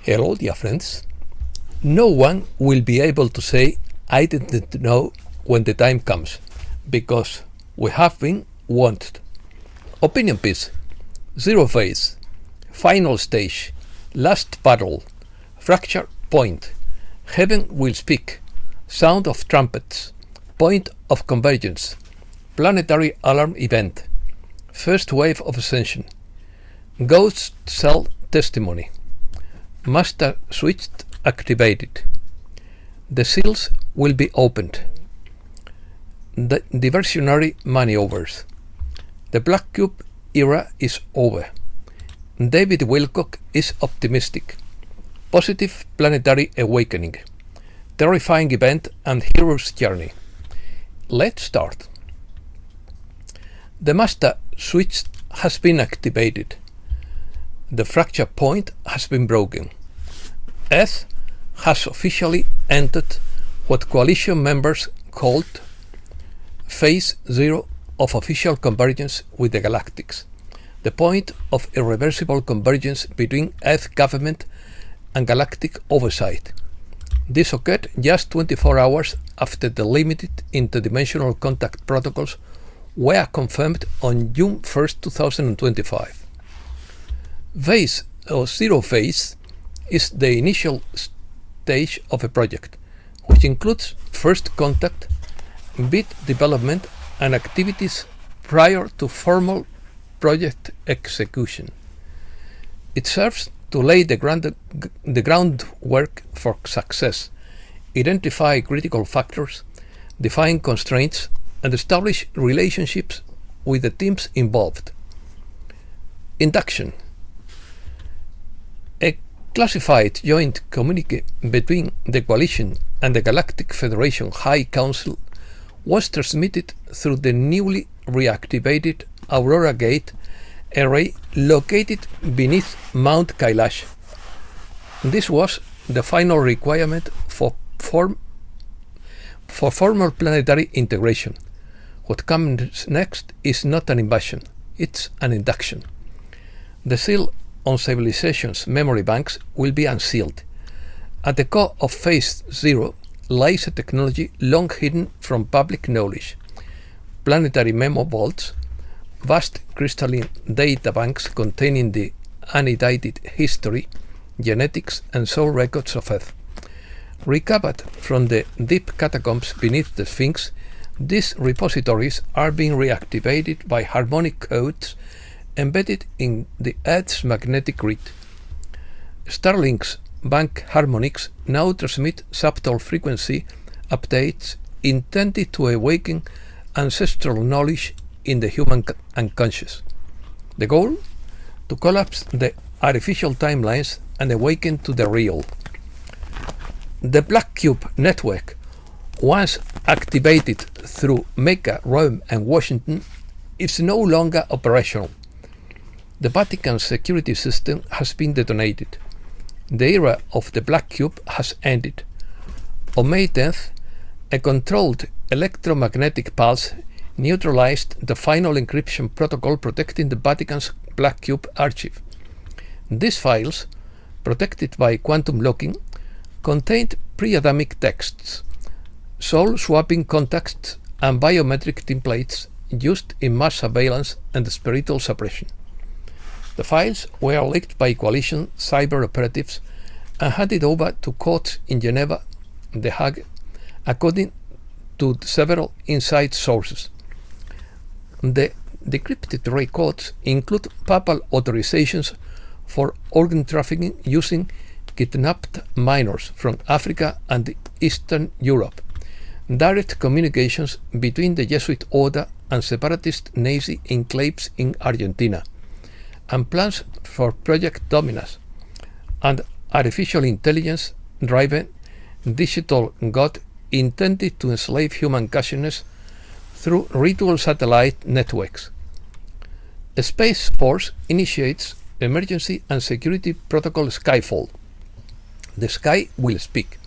Hello, dear friends. No one will be able to say, I didn't know when the time comes, because we have been wanted. Opinion piece, zero phase, final stage, last battle, fracture point, heaven will speak, sound of trumpets, point of convergence, planetary alarm event, first wave of ascension, ghost cell testimony, master switch activated, the seals will be opened, the diversionary maneuvers, the black cube era is over, David Wilcock is optimistic, positive planetary awakening, terrifying event and hero's journey. Let's start. The master switch has been activated. The fracture point has been broken. Earth has officially entered what coalition members called Phase 0 of official convergence with the galactics, the point of irreversible convergence between Earth government and galactic oversight. This occurred just 24 hours after the limited interdimensional contact protocols were confirmed on June 1st, 2025. Phase or zero phase is the initial stage of a project, which includes first contact, bit development, and activities prior to formal project execution. It serves to lay the groundwork for success, identify critical factors, define constraints, and establish relationships with the teams involved. Induction. A classified joint communique between the Coalition and the Galactic Federation High Council was transmitted through the newly reactivated Aurora Gate array located beneath Mount Kailash. This was the final requirement for formal planetary integration. What comes next is not an invasion, it's an induction. The seal on civilization's memory banks will be unsealed. At the core of Phase 0 lies a technology long hidden from public knowledge. Planetary memo vaults, vast crystalline data banks containing the unedited history, genetics, and soul records of Earth. Recovered from the deep catacombs beneath the Sphinx, these repositories are being reactivated by harmonic codes embedded in the Earth's magnetic grid. Starlink's bank harmonics now transmit subtle frequency updates intended to awaken ancestral knowledge in the human unconscious. The goal? To collapse the artificial timelines and awaken to the real. The Black Cube network, once activated through Mecca, Rome, and Washington, is no longer operational. The Vatican security system has been detonated. The era of the Black Cube has ended. On May 10th, a controlled electromagnetic pulse neutralized the final encryption protocol protecting the Vatican's Black Cube archive. These files, protected by quantum locking, contained pre-Adamic texts, soul-swapping contacts, and biometric templates used in mass surveillance and spiritual suppression. The files were leaked by coalition cyber operatives and handed over to courts in Geneva, The Hague, according to several inside sources. The decrypted records include papal authorizations for organ trafficking using kidnapped minors from Africa and Eastern Europe, direct communications between the Jesuit order and separatist Nazi enclaves in Argentina, and plans for Project Dominus, and artificial intelligence-driven digital god intended to enslave human consciousness through ritual satellite networks. A Space Force initiates emergency and security protocol Skyfall. The sky will speak.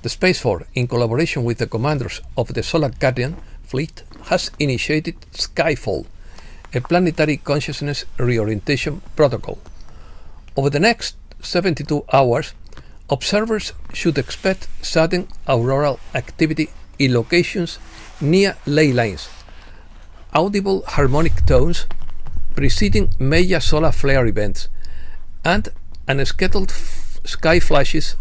The Space Force, in collaboration with the commanders of the Solar Guardian fleet, has initiated Skyfall, a planetary consciousness reorientation protocol. Over the next 72 hours, observers should expect sudden auroral activity in locations near ley lines, audible harmonic tones preceding major solar flare events, and unscheduled sky flashes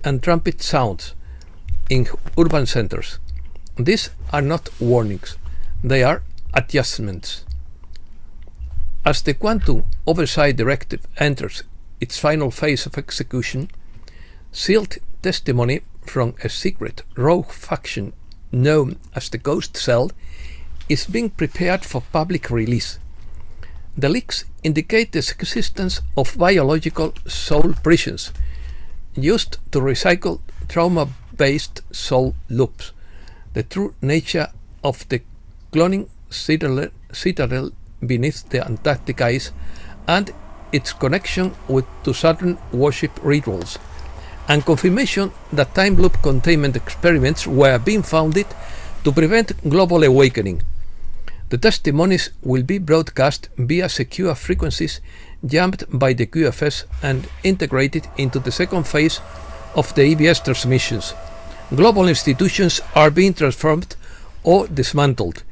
and trumpet sounds in urban centers. These are not warnings, they are adjustments. As the Quantum Oversight Directive enters its final phase of execution, sealed testimony from a secret rogue faction known as the Ghost Cell is being prepared for public release. The leaks indicate the existence of biological soul prisons used to recycle trauma-based soul loops, the true nature of the cloning citadel beneath the Antarctic ice, and its connection to Saturn worship rituals, and confirmation that time loop containment experiments were being founded to prevent global awakening. The testimonies will be broadcast via secure frequencies jammed by the QFS and integrated into the second phase of the EBS transmissions. Global institutions are being transformed or dismantled,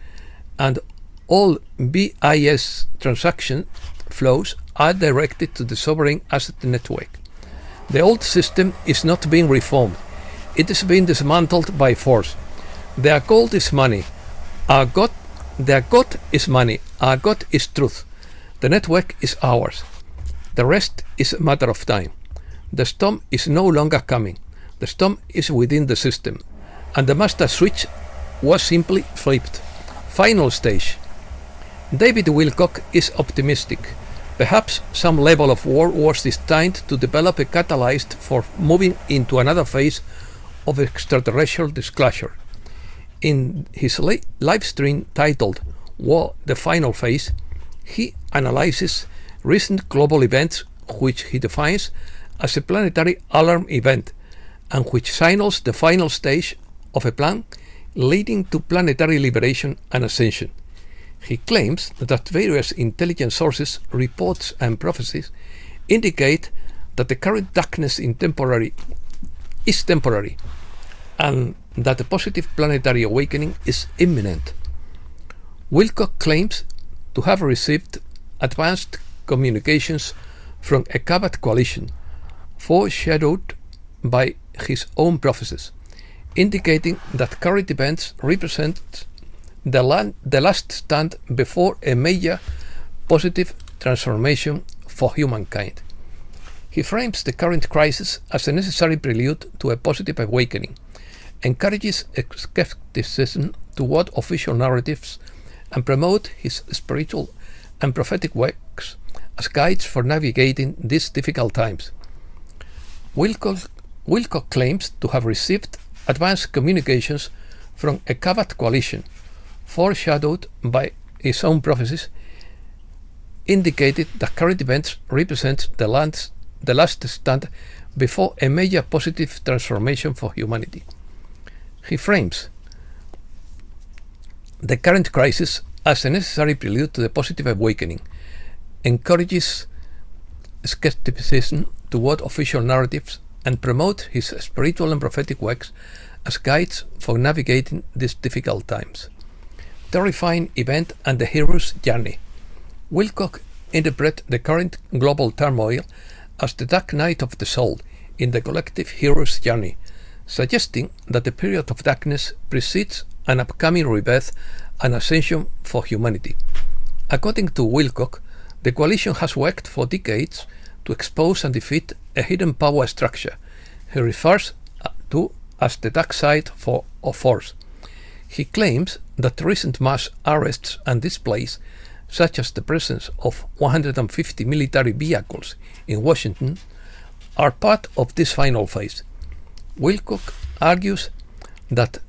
and all BIS transaction flows are directed to the sovereign asset network. The old system is not being reformed, it is being dismantled by force. Their gold is money, their God is money, our God is truth. The network is ours. The rest is a matter of time. The storm is no longer coming. The storm is within the system, and the master switch was simply flipped. Final stage. David Wilcock is optimistic. Perhaps some level of war was destined to develop a catalyst for moving into another phase of extraterrestrial disclosure. In his live stream titled War, the Final Phase, he analyzes recent global events which he defines as a planetary alarm event, and which signals the final stage of a plan leading to planetary liberation and ascension. He claims that various intelligence sources, reports and prophecies indicate that the current darkness is temporary, and that a positive planetary awakening is imminent. Wilcock claims to have received advanced communications from a covert coalition, foreshadowed by his own prophecies, indicating that current events represent the last stand before a major positive transformation for humankind. He frames the current crisis as a necessary prelude to a positive awakening, encourages skepticism toward official narratives, and promotes his spiritual and prophetic works as guides for navigating these difficult times. Wilcock claims to have received advanced communications from a covert coalition, foreshadowed by his own prophecies, indicated that current events represent the last stand before a major positive transformation for humanity. He frames the current crisis as a necessary prelude to the positive awakening, encourages skepticism toward official narratives, and promotes his spiritual and prophetic works as guides for navigating these difficult times. Terrifying event and the hero's journey. Wilcock interprets the current global turmoil as the dark night of the soul in the collective hero's journey, suggesting that the period of darkness precedes an upcoming rebirth and ascension for humanity. According to Wilcock, the coalition has worked for decades to expose and defeat a hidden power structure he refers to as the dark side of force. He claims that recent mass arrests and displays, such as the presence of 150 military vehicles in Washington, are part of this final phase. Wilcock argues that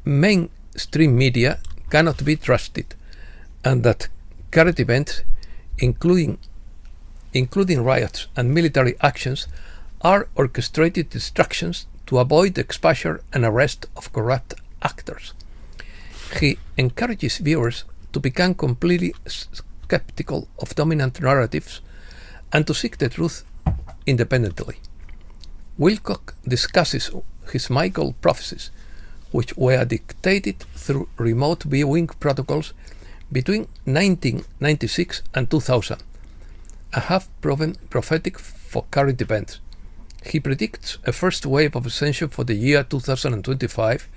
mainstream media cannot be trusted, and that current events, including riots and military actions, are orchestrated distractions to avoid the exposure and arrest of corrupt actors. He encourages viewers to become completely skeptical of dominant narratives and to seek the truth independently. Wilcock discusses his Michael prophecies, which were dictated through remote viewing protocols between 1996 and 2000, and have proven prophetic for current events. He predicts a first wave of Ascension for the year 2025,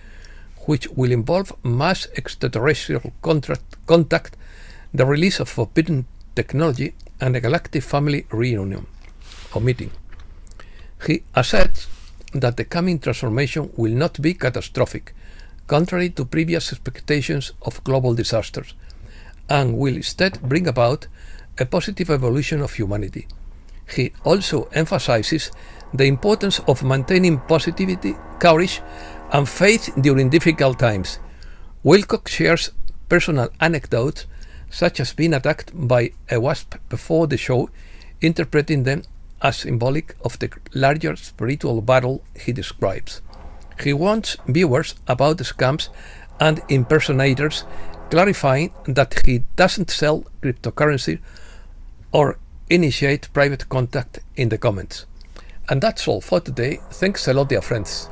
which will involve mass extraterrestrial contact, the release of forbidden technology, and a galactic family reunion or meeting. He asserts that the coming transformation will not be catastrophic, contrary to previous expectations of global disasters, and will instead bring about a positive evolution of humanity. He also emphasizes the importance of maintaining positivity, courage, and faith during difficult times. Wilcock shares personal anecdotes, such as being attacked by a wasp before the show, interpreting them as symbolic of the larger spiritual battle he describes. He warns viewers about scams and impersonators, clarifying that he doesn't sell cryptocurrency or initiate private contact in the comments. And that's all for today. Thanks a lot, dear friends.